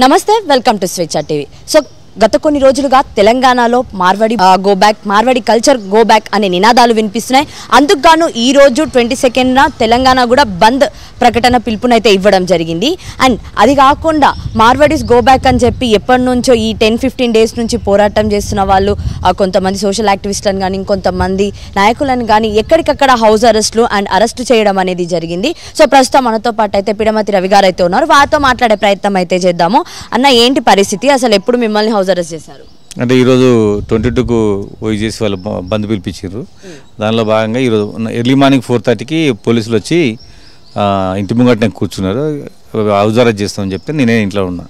నమస్తే welcome to Swecha TV. So గత కొన్ని రోజులుగా తెలంగాణలో Marwadi go back, Marwadi culture go back అనే నినాదాలు వినిపిస్తున్నాయి. అందుకు గాను ఈ రోజు 22న తెలంగాణ కూడా బంద్ ప్రకటన పిలుపునైతే ఇవ్వడం జరిగింది. అండ్ అది కాకుండా మార్వాడీస్ గో బ్యాక్ అని చెప్పి ఎప్పటి నుంచో ఈ 10-15 డేస్ నుంచి పోరాటం చేస్తున్న వాళ్ళు, కొంతమంది సోషల్ యాక్టివిస్టులను కానీ ఇంకొంతమంది నాయకులను కానీ ఎక్కడికక్కడ హౌస్ అరెస్టులు అండ్ అరెస్ట్ చేయడం అనేది జరిగింది. సో ప్రస్తుతం మనతో పాటు అయితే పిడమతి రవి గారు అయితే ఉన్నారు. వారితో మాట్లాడే ప్రయత్నం అయితే చేద్దాము. అన్న, ఏంటి పరిస్థితి? అసలు ఎప్పుడు మిమ్మల్ని హౌస్ అరెస్ట్ చేశారు? అంటే ఈరోజు 22కు చేసి వాళ్ళు బంద్ పిలిపించారు. దానిలో భాగంగా ఈరోజు ఎర్లీ మార్నింగ్ 4:30కి పోలీసులు వచ్చి ఇంటి ముంగట కూర్చున్నారు. హౌస్ అరెస్ట్ చేస్తామని చెప్తే నేనే ఇంట్లో ఉన్నా.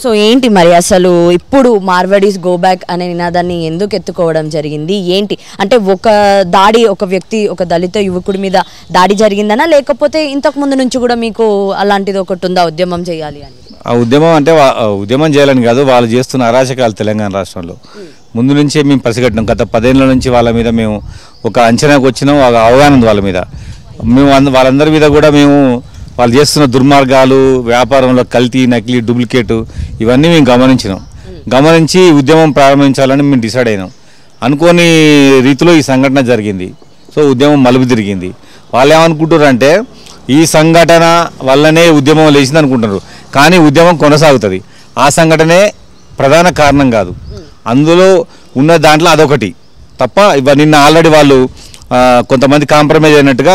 సో ఏంటి మరి అసలు ఇప్పుడు మార్వాడీస్ గో బ్యాక్ అనే నినాదాన్ని ఎందుకు ఎత్తుకోవడం జరిగింది? ఏంటి అంటే ఒక వ్యక్తి ఒక దళిత యువకుడి మీద దాడి జరిగిందనా, లేకపోతే ఇంతకు ముందు నుంచి కూడా మీకు అలాంటిది ఒకటి ఉందా ఉద్యమం చేయాలి అని? ఆ ఉద్యమం అంటే ఉద్యమం చేయాలని కాదు, వాళ్ళు చేస్తున్న అరాచకాలు తెలంగాణ రాష్ట్రంలో ముందు నుంచే మేము పసిగట్టినాం. గత 10 ఏళ్ల నుంచి వాళ్ళ మీద మేము ఒక అంచనాకు వచ్చినాం, ఒక అవగాహన వాళ్ళ మీద. మేము వాళ్ళందరి మీద కూడా మేము వాళ్ళు చేస్తున్న దుర్మార్గాలు, వ్యాపారంలో కల్తీ, నకిలీ, డూప్లికేటు ఇవన్నీ మేము గమనించి ఉద్యమం ప్రారంభించాలని మేము డిసైడ్ అయినాం. అనుకోని రీతిలో ఈ సంఘటన జరిగింది. సో ఉద్యమం మలుపు తిరిగింది. వాళ్ళు ఏమనుకుంటారు అంటే ఈ సంఘటన వల్లనే ఉద్యమం లేచింది అనుకుంటున్నారు, కానీ ఉద్యమం కొనసాగుతుంది. ఆ సంఘటనే ప్రధాన కారణం కాదు, అందులో ఉన్న దాంట్లో అదొకటి తప్ప. నిన్న ఆల్రెడీ వాళ్ళు కొంతమంది కాంప్రమైజ్ అయినట్టుగా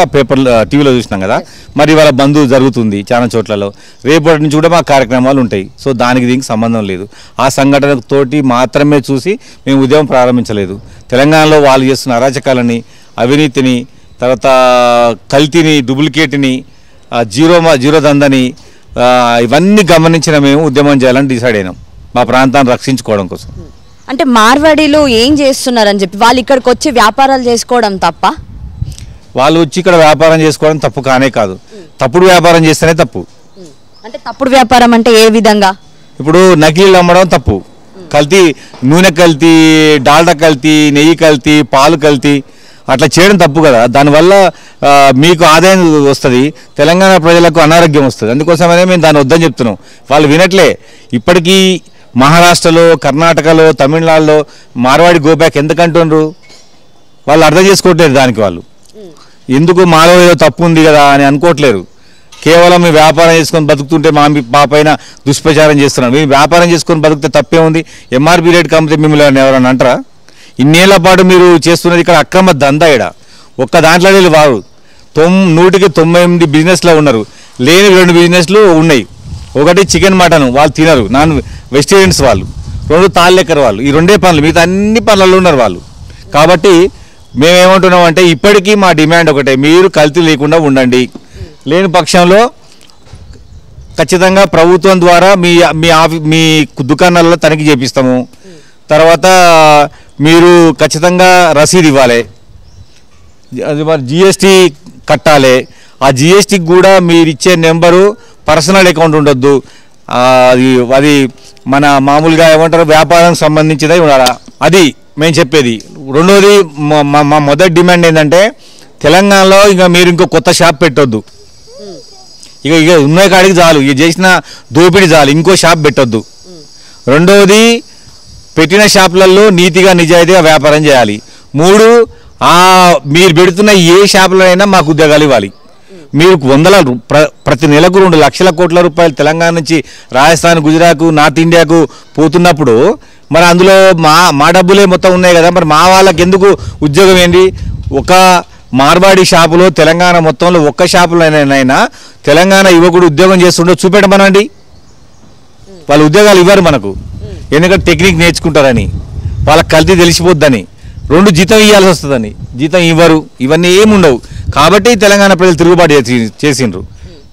టీవీలో చూసినాం కదా. మరి వాళ్ళ బంధు జరుగుతుంది చాలా చోట్లలో. రేపటి నుంచి కూడా మా కార్యక్రమాలు ఉంటాయి. సో దీనికి సంబంధం లేదు. ఆ సంఘటనతోటి మాత్రమే చూసి మేము ఉద్యమం ప్రారంభించలేదు. తెలంగాణలో వాళ్ళు చేస్తున్న అరాచకాలని, అవినీతిని, తర్వాత కల్తీని, డూప్లికేట్ని, జీరో దందని ఇవన్నీ గమనించిన మేము ఉద్యమం చేయాలని డిసైడ్ అయినాం, మా ప్రాంతాన్ని రక్షించుకోవడం కోసం. అంటే మార్వాడీలు ఏం చేస్తున్నారని చెప్పి వాళ్ళు ఇక్కడికి వచ్చి వ్యాపారాలు చేసుకోవడం తప్ప? వాళ్ళు వచ్చి ఇక్కడ వ్యాపారం చేసుకోవడం తప్పు కానే కాదు, తప్పుడు వ్యాపారం చేస్తేనే తప్పు. అంటే తప్పుడు వ్యాపారం అంటే ఏ విధంగా? ఇప్పుడు నకిలీలు అమ్మడం తప్పు, కల్తీ నూనె కల్తీ, డాల్డా కల్తీ, నెయ్యి కల్తీ, పాలు కల్తీ అట్లా చేయడం తప్పు కదా. దానివల్ల మీకు ఆదాయం వస్తుంది, తెలంగాణ ప్రజలకు అనారోగ్యం వస్తుంది. అందుకోసమనే మేము దాన్ని వద్దని చెప్తున్నాం. వాళ్ళు వినట్లే. ఇప్పటికీ మహారాష్ట్రలో, కర్ణాటకలో, తమిళనాడులో మార్వాడి గోబ్యాక్ ఎందుకంటున్నారు? వాళ్ళు అర్థం చేసుకోవట్లేదు. దానికి వాళ్ళు ఎందుకు మాలో ఏదో తప్పు ఉంది కదా అని అనుకోవట్లేరు. కేవలం మీ వ్యాపారం చేసుకొని బతుకుతుంటే మా పైన దుష్ప్రచారం చేస్తున్నారు. మీరు వ్యాపారం చేసుకొని బతుకుతే తప్పే ఉంది. ఎంఆర్పీ రేట్ కమ్మితే మిమ్మల్ని ఎవరన్నా అంటారా? ఇన్నేళ్ల పాటు మీరు చేస్తున్నది ఇక్కడ అక్రమ దందా. ఒక్క దాంట్లో వారు 100కి 98 బిజినెస్లో ఉన్నారు. లేని 2 బిజినెస్లు ఉన్నాయి. ఒకటి చికెన్ మటన్, వాళ్ళు తినరు, నాన్ వెజిటేరియన్స్ వాళ్ళు. 2 తాళ్ళెక్కర వాళ్ళు. ఈ 2 పనులు, మిగతా అన్ని పనులలో ఉన్నారు వాళ్ళు. కాబట్టి మేమేమంటున్నాం అంటే ఇప్పటికీ మా డిమాండ్ ఒకటే, మీరు కల్తీ లేకుండా ఉండండి. లేని పక్షంలో ఖచ్చితంగా ప్రభుత్వం ద్వారా మీ దుకాణాలలో తనిఖీ చేపిస్తాము. తర్వాత మీరు ఖచ్చితంగా రసీదు ఇవ్వాలి, అది మరి జిఎస్టీ కట్టాలి. ఆ జిఎస్టీకి కూడా మీరు ఇచ్చే నెంబరు పర్సనల్ అకౌంట్ ఉండొద్దు. అది మన మామూలుగా ఏమంటారు వ్యాపారానికి సంబంధించినది ఉండాలా, అది మేము చెప్పేది. రెండోది మా మొదటి డిమాండ్ ఏంటంటే తెలంగాణలో మీరు ఇంకో కొత్త షాప్ పెట్టొద్దు. ఇక ఉన్న కాడికి చాలు, ఇక చేసిన దోపిడీ చాలు, ఇంకో షాప్ పెట్టొద్దు. రెండవది పెట్టిన షాపులలో నీతిగా నిజాయితీగా వ్యాపారం చేయాలి. 3, మీరు పెడుతున్న ఏ షాపులో అయినా మాకు ఉద్యోగాలు ఇవ్వాలి. మీరు ప్రతి నెలకు 2 లక్షల కోట్ల రూపాయలు తెలంగాణ నుంచి రాజస్థాన్, గుజరాత్, నార్త్ ఇండియాకు పోతున్నప్పుడు మరి అందులో మా డబ్బులే మొత్తం ఉన్నాయి కదా. మరి మా వాళ్ళకి ఎందుకు ఉద్యోగం ఏంటి? ఒక మార్వాడి షాపులో తెలంగాణ మొత్తంలో ఒక్క షాపులోనైనా తెలంగాణ యువకుడు ఉద్యోగం చేస్తుండో చూపెట్టమనండి. వాళ్ళు ఉద్యోగాలు ఇవ్వరు మనకు, ఎందుకంటే టెక్నిక్ నేర్చుకుంటారని, వాళ్ళకి కల్తీ తెలిసిపోద్దని, 2 జీతం ఇవ్వాల్సి వస్తుందని. జీతం ఇవ్వరు, ఇవన్నీ ఏముండవు. కాబట్టి తెలంగాణ ప్రజలు తిరుగుబాటు చేసిండ్రు.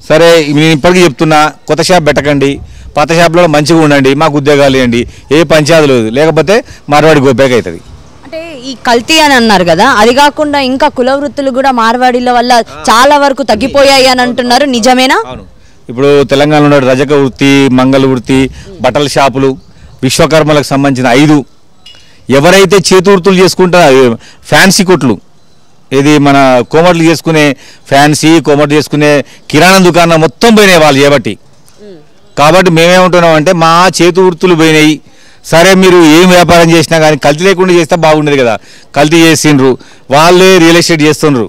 సరే, నేను ఇప్పటికీ చెప్తున్నా, కొత్త షాప్ పెట్టకండి, పాత షాప్లో మంచిగా ఉండండి, మాకు ఉద్యోగాలు ఇవ్వండి. ఏ పంచాయతీ లేదు, లేకపోతే మార్వాడి గోబ్యాక్ అవుతుంది. అంటే ఈ కల్తీ అని అన్నారు కదా, అది కాకుండా ఇంకా కుల వృత్తులు కూడా మార్వాడీల వల్ల చాలా వరకు తగ్గిపోయాయి అని అంటున్నారు, నిజమేనా? అవును. ఇప్పుడు తెలంగాణలో రజక వృత్తి, మంగళ వృత్తి, బట్టల షాపులు, విశ్వకర్మలకు సంబంధించిన 5 ఎవరైతే చేతి వృత్తులు చేసుకుంటారో ఫ్యాన్సీ కొట్లు, ఇది మన కోమట్లు చేసుకునే ఫ్యాన్సీ, కోమట్లు చేసుకునే కిరాణా దుకాణం మొత్తం పోయినాయి వాళ్ళు చేయబట్టి. కాబట్టి మేమేమంటున్నాం అంటే మా చేతి వృత్తులు పోయినాయి, సరే మీరు ఏం వ్యాపారం చేసినా కానీ కల్తీ లేకుండా చేస్తే బాగుండేది కదా. కల్తీ చేసిండ్రు, వాళ్ళే రియల్ ఎస్టేట్ చేస్తుండ్రు,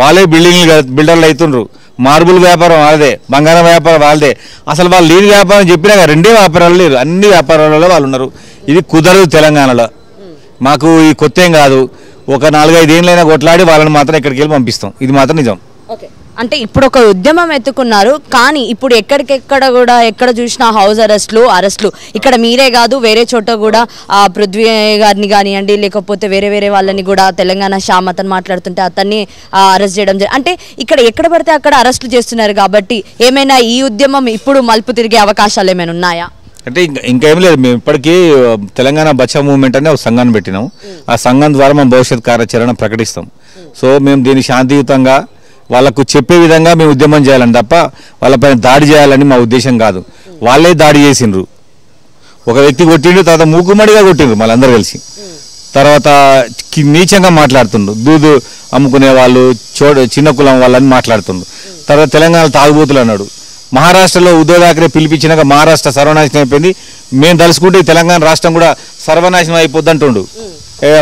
వాళ్ళే బిల్డర్లు అవుతుండ్రు, మార్బుల్ వ్యాపారం వాళ్ళదే, బంగారం వ్యాపారం వాళ్ళదే. అసలు వాళ్ళు లేని వ్యాపారం చెప్పినా రెండే వ్యాపారాలు లేరు, అన్ని వ్యాపారాలలో వాళ్ళు ఉన్నారు. ఇది కుదరదు తెలంగాణలో. మాకు ఈ కొత్త ఏం కాదు, ఒక 4-5 ఏళ్ళైనా కొట్లాడి వాళ్ళని మాత్రం ఎక్కడికి వెళ్ళి పంపిస్తాం, ఇది మాత్రం నిజం. అంటే ఇప్పుడు ఒక ఉద్యమం ఎత్తుకున్నారు, కానీ ఇప్పుడు ఎక్కడికెక్కడ కూడా ఎక్కడ చూసినా హౌస్ అరెస్ట్లు ఇక్కడ మీరే కాదు వేరే చోట కూడా పృథ్వీ గారిని కానివ్వండి, లేకపోతే వేరే వాళ్ళని కూడా తెలంగాణ శ్యామ్ అతను మాట్లాడుతుంటే అతన్ని అరెస్ట్ చేయడం అంటే ఇక్కడ ఎక్కడ పడితే అక్కడ అరెస్టులు చేస్తున్నారు. కాబట్టి ఏమైనా ఈ ఉద్యమం ఇప్పుడు మలుపు తిరిగే అవకాశాలు ఏమైనా ఉన్నాయా? అంటే ఇంకేం లేదు, మేము ఇప్పటికీ తెలంగాణ బచావ్ మూవ్మెంట్ అనే ఒక సంఘాన్ని పెట్టినాం. ఆ సంఘం ద్వారా మేము భవిష్యత్ కార్యాచరణ ప్రకటిస్తాం. సో మేము దీన్ని శాంతియుతంగా వాళ్ళకు చెప్పే విధంగా మేము ఉద్యమం చేయాలని తప్ప వాళ్ళపైన దాడి చేయాలని మా ఉద్దేశం కాదు. వాళ్ళే దాడి చేసిండ్రు, ఒక వ్యక్తి కొట్టిండ్రు, తర్వాత మూకుమ్మడిగా కొట్టిండ్రు వాళ్ళందరూ కలిసి, తర్వాత నీచంగా మాట్లాడుతుండ్రు, దూదు అమ్ముకునే వాళ్ళు చిన్న కులం వాళ్ళని మాట్లాడుతుండ్రు. తర్వాత తెలంగాణ తాగుబోతులు అన్నాడు. మహారాష్ట్రలో ఉద్ధవ్ ఠాక్రే పిలిపించినాక మహారాష్ట్ర సర్వనాశనం అయిపోయింది, మేము తలుసుకుంటే తెలంగాణ రాష్ట్రం కూడా సర్వనాశనం అయిపోద్ది అంటుండు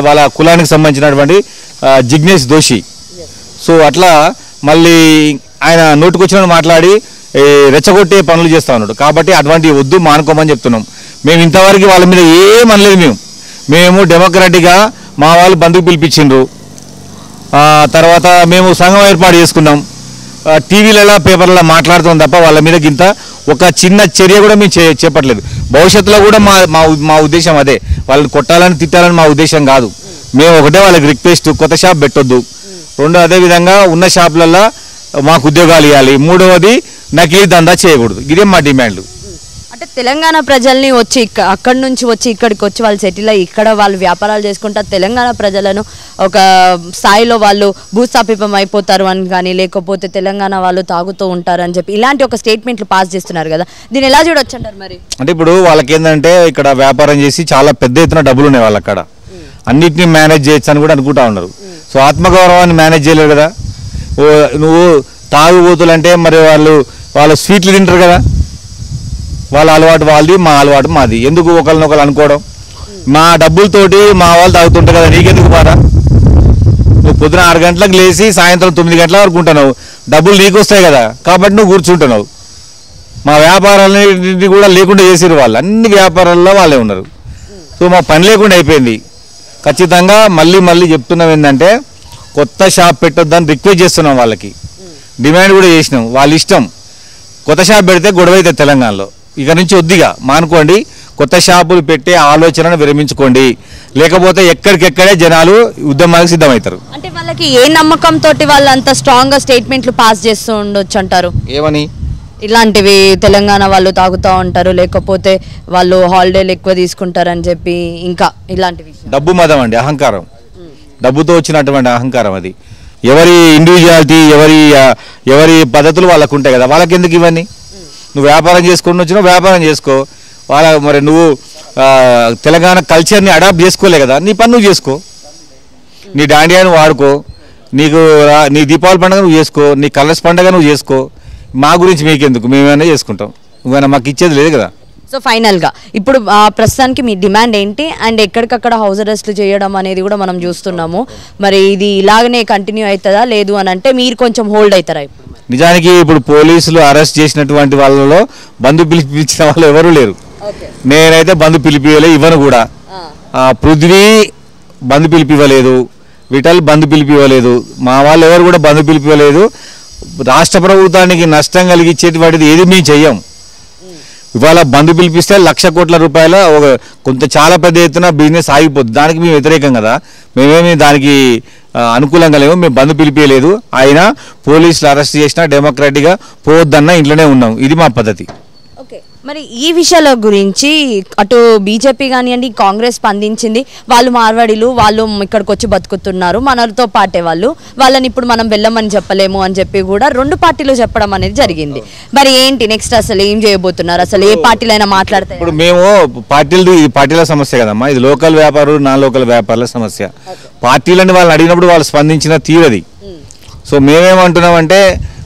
వాళ్ళ కులానికి సంబంధించినటువంటి జిగ్నేష్ దోషి. సో అట్లా మళ్ళీ ఆయన నోటుకొచ్చినట్టు మాట్లాడి రెచ్చగొట్టే పనులు చేస్తూ ఉన్నాడు. కాబట్టి అటువంటి వద్దు, మానుకోమని చెప్తున్నాం. మేము ఇంతవరకు వాళ్ళ మీద ఏమనలేదు. మేము డెమోక్రాటిక్గా మా వాళ్ళు బంధుకు పిలిపించిండ్రు, తర్వాత మేము సంఘం ఏర్పాటు చేసుకున్నాం, టీవీలలో పేపర్లలో మాట్లాడుతాం తప్ప వాళ్ళ మీద గింత ఒక చిన్న చర్య కూడా మేము చేపట్టలేదు. భవిష్యత్తులో కూడా మా ఉద్దేశం అదే, వాళ్ళని కొట్టాలని తిట్టాలని మా ఉద్దేశం కాదు. మేము ఒకటే వాళ్ళకి రిక్వెస్ట్, కొత్త షాప్ పెట్టొద్దు, రెండో అదేవిధంగా ఉన్న షాపులలో మాకు ఉద్యోగాలు ఇవ్వాలి, మూడవది నకిలీ దందా చేయకూడదు. ఇదే మా డిమాండ్లు. అంటే తెలంగాణ ప్రజల్ని వచ్చి అక్కడి నుంచి వచ్చి ఇక్కడికి వచ్చి వాళ్ళు సెటిల్ అయ్యి ఇక్కడ వాళ్ళు వ్యాపారాలు చేసుకుంటారు, తెలంగాణ ప్రజలను ఒక స్థాయిలో వాళ్ళు భూస్థాపితం అయిపోతారు అని కానీ, లేకపోతే తెలంగాణ వాళ్ళు తాగుతూ ఉంటారు అని చెప్పి ఇలాంటి ఒక స్టేట్మెంట్లు పాస్ చేస్తున్నారు కదా, దీన్ని ఎలా చూడొచ్చు అంటారు? మరి అంటే ఇప్పుడు వాళ్ళకి ఏంటంటే ఇక్కడ వ్యాపారం చేసి చాలా పెద్ద ఎత్తున డబ్బులు ఉన్నాయి వాళ్ళ అక్కడ, అన్నిటినీ మేనేజ్ చేయొచ్చు అని కూడా అనుకుంటా ఉన్నారు. సో ఆత్మగౌరవాన్ని మేనేజ్ చేయలేరు కదా. నువ్వు తాగుబోతులు అంటే మరి వాళ్ళు స్వీట్లు తింటారు కదా, వాళ్ళ అలవాటు వాళ్ళది, మా అలవాటు మాది. ఎందుకు ఒకరినొకరు అనుకోవడం? మా డబ్బులతోటి మా వాళ్ళు తాగుతుంటారు కదా, నీకెందుకు బాధ? నువ్వు పొద్దున 6 గంటలకు లేచి సాయంత్రం 9 గంటల వరకు ఉంటున్నావు, డబ్బులు నీకు వస్తాయి కదా, కాబట్టి నువ్వు కూర్చుంటున్నావు. మా వ్యాపారాలన్నింటినీ కూడా లేకుండా చేసిరు వాళ్ళు, అన్ని వ్యాపారాల్లో వాళ్ళే ఉన్నారు. సో మా పని లేకుండా అయిపోయింది. ఖచ్చితంగా మళ్ళీ చెప్తున్నాం ఏంటంటే కొత్త షాప్ పెట్టొద్దని రిక్వెస్ట్ చేస్తున్నాం, వాళ్ళకి డిమాండ్ కూడా చేసినాం. వాళ్ళ ఇష్టం, కొత్త షాప్ పెడితే గొడవ అయితే తెలంగాణలో ఇక నుంచి వద్దిగా మానుకోండి, కొత్త షాపులు పెట్టే ఆలోచనను విరమించుకోండి, లేకపోతే ఎక్కడికెక్కడే జనాలు ఉద్యమానికి సిద్ధమవుతారు. అంటే వాళ్ళకి ఏ నమ్మకంతో వాళ్ళు అంత స్ట్రాంగ్గా స్టేట్మెంట్లు పాస్ చేస్తూ ఉండొచ్చు అంటారు? ఏమని? ఇలాంటివి తెలంగాణ వాళ్ళు తాగుతూ ఉంటారు, లేకపోతే వాళ్ళు హాలిడేలు ఎక్కువ తీసుకుంటారని చెప్పి, ఇంకా ఇలాంటివి. డబ్బు మదం అండి, అహంకారం, డబ్బుతో వచ్చినటువంటి అహంకారం అది. ఎవరి ఇండివిజువాలిటీ, ఎవరి పద్ధతులు వాళ్ళకు ఉంటాయి కదా, వాళ్ళకి ఎందుకు ఇవన్నీ? నువ్వు వ్యాపారం చేసుకుని వచ్చినా వ్యాపారం చేసుకో, మరి నువ్వు తెలంగాణ కల్చర్ని అడాప్ట్ చేసుకోలే కదా, నీ పని నువ్వు చేసుకో, నీ డాండియాను వాడుకో, నీ దీపావళి పండుగ నువ్వు చేసుకో, నీ కలర్స్ పండుగ నువ్వు చేసుకో, మా గురించి మీకెందుకు, మేమైనా చేసుకుంటాం, నువ్వైనా మాకు ఇచ్చేది లేదు కదా. సో ఫైనల్గా ఇప్పుడు ప్రస్తుతానికి మీ డిమాండ్ ఏంటి? అండ్ ఎక్కడికక్కడ హౌస్ అరెస్ట్లు చేయడం అనేది కూడా మనం చూస్తున్నాము, మరి ఇది ఇలాగనే కంటిన్యూ అవుతుందా లేదు అని అంటే మీరు కొంచెం హోల్డ్ అవుతారా? ఇప్పుడు నిజానికి ఇప్పుడు పోలీసులు అరెస్ట్ చేసినటువంటి వాళ్ళలో బంధు పిలిపించిన వాళ్ళు ఎవరు లేరు. నేనైతే బంధు పిలిపివ్వలే, ఇవ్వను కూడా. పృథ్వీ బంధు పిలిపివ్వలేదు, విఠల్ బంధు పిలిపివ్వలేదు, మా వాళ్ళు ఎవరు కూడా బంధు పిలిపివ్వలేదు. రాష్ట్ర ప్రభుత్వానికి నష్టం కలిగించేటువంటిది ఏది మేము చెయ్యం. ఇవాళ బంధు పిలిపిస్తే 1,00,000 కోట్ల రూపాయల కొంత చాలా పెద్ద ఎత్తున బిజినెస్ ఆగిపోద్ది, దానికి మేము వ్యతిరేకం కదా, మేమేమి దానికి అనుకూలంగా లేవు. మేము బంధు పిలిపియలేదు, అయినా పోలీసులు అరెస్ట్ చేసినా డెమోక్రాటిక్గా పోవద్దన్నా ఇంట్లోనే ఉన్నాం, ఇది మా పద్ధతి. ఓకే, మరి ఈ విషయాల గురించి అటు బీజేపీ కానివ్వండి, కాంగ్రెస్ స్పందించింది. వాళ్ళు మార్వాడీలు, వాళ్ళు ఇక్కడికి వచ్చి బతుకుతున్నారు, మనతో పాటే వాళ్ళని ఇప్పుడు మనం వెళ్ళమని చెప్పలేము అని చెప్పి కూడా 2 పార్టీలు చెప్పడం అనేది జరిగింది. మరి ఏంటి నెక్స్ట్, అసలు ఏం చేయబోతున్నారు? అసలు ఏ పార్టీలైనా మాట్లాడతాయి? ఇప్పుడు మేము పార్టీల సమస్య కదమ్మా, ఇది లోకల్ వ్యాపారులు, నాన్ లోకల్ వ్యాపారుల సమస్య. పార్టీలని వాళ్ళని అడిగినప్పుడు వాళ్ళు స్పందించిన తీరది. సో మేమేమంటున్నామంటే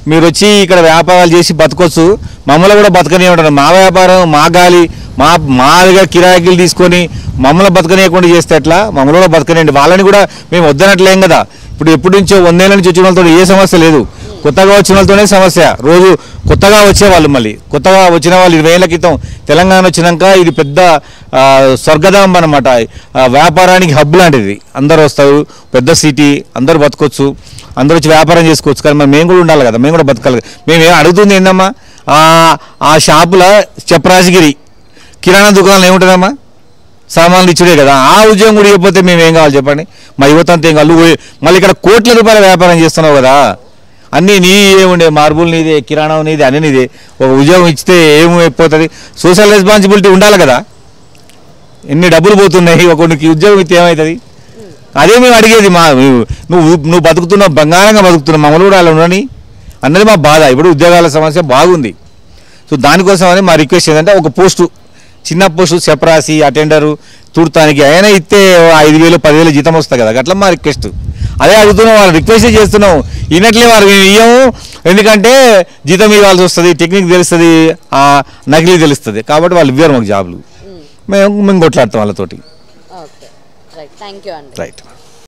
మీరు వచ్చి ఇక్కడ వ్యాపారాలు చేసి బతకొచ్చు, మమ్మల్ని కూడా బతకనే ఉంటారు. మా వ్యాపారం మా గాలి మా దగ్గర కిరాయిలు తీసుకొని మమ్మల్ని బతకనేయకుండా చేస్తే ఎట్లా? మమ్మల్ని కూడా బతకనేయండి. వాళ్ళని కూడా మేము వద్దనట్లేం కదా. ఇప్పుడు ఎప్పటి నుంచో 100 ఏళ్ళ నుంచి వచ్చిన వాళ్ళతో ఏ సమస్య లేదు, కొత్తగా వచ్చిన వాళ్ళతోనే సమస్య. రోజు కొత్తగా వచ్చేవాళ్ళు, మళ్ళీ కొత్తగా వచ్చిన వాళ్ళు 20 ఏళ్ల క్రితం తెలంగాణ వచ్చినాక ఇది పెద్ద స్వర్గధామం అన్నమాట. వ్యాపారానికి హబ్ లాంటిది. అందరు వస్తారు, పెద్ద సిటీ, అందరూ బతకొచ్చు, అందరూ వచ్చి వ్యాపారం చేసుకోవచ్చు. కానీ మేము కూడా ఉండాలి కదా, మేము కూడా బతకాలి కదా. మేము ఏం అడుగుతుంది ఏందమ్మా, ఆ షాపుల చెప్పరాజగిరి కిరాణా దుకాణాలు ఏముంటుందమ్మా, సామాన్లు ఇచ్చుడే కదా. ఆ ఉద్యోగం కూడా ఇవ్వకపోతే మేము ఏం కావాలి చెప్పండి? మా యువత అంతా ఏం కావాలి? మళ్ళీ ఇక్కడ కోట్ల రూపాయల వ్యాపారం చేస్తున్నావు కదా, అన్నీ నీ ఏముండే, మార్బుల్ నీదే, కిరాణా నీదే, అన్నీ నీదే. ఒక ఉద్యోగం ఇచ్చితే ఏమైపోతుంది? సోషల్ రెస్పాన్సిబిలిటీ ఉండాలి కదా. ఎన్ని డబ్బులు పోతున్నాయి, ఒకరికి ఉద్యోగం ఇస్తే ఏమవుతుంది? అదే మేము అడిగేది. నువ్వు బతుకుతున్నావు, బంగారంగా బతుకుతున్నావు, మమ్మల్ని కూడా అలా ఉండని అన్నది మా బాధ. ఇప్పుడు ఉద్యోగాల సమస్య బాగుంది. సో దానికోసమని మా రిక్వెస్ట్ ఏంటంటే, ఒక పోస్టు, చిన్న పోస్టు, చెపరాసి, అటెండరు, తుడతానికి అయినా ఇస్తే 5,000 10,000 జీతం వస్తుంది కదా. అట్లా మా రిక్వెస్ట్. అదే అడుగుతున్నాం, వాళ్ళు రిక్వెస్ట్ చేస్తున్నాం. ఇన్నట్లే వారు ఇయ్యము, ఎందుకంటే జీతం ఇవ్వాల్సి వస్తుంది, టెక్నిక్ తెలుస్తుంది, నకిలీ తెలుస్తుంది. కాబట్టి వాళ్ళు ఇవ్వరు మాకు జాబులు. మేము కొట్లాడతాం వాళ్ళతోటి. రైట్. థ్యాంక్ యూ అండి. రైట్.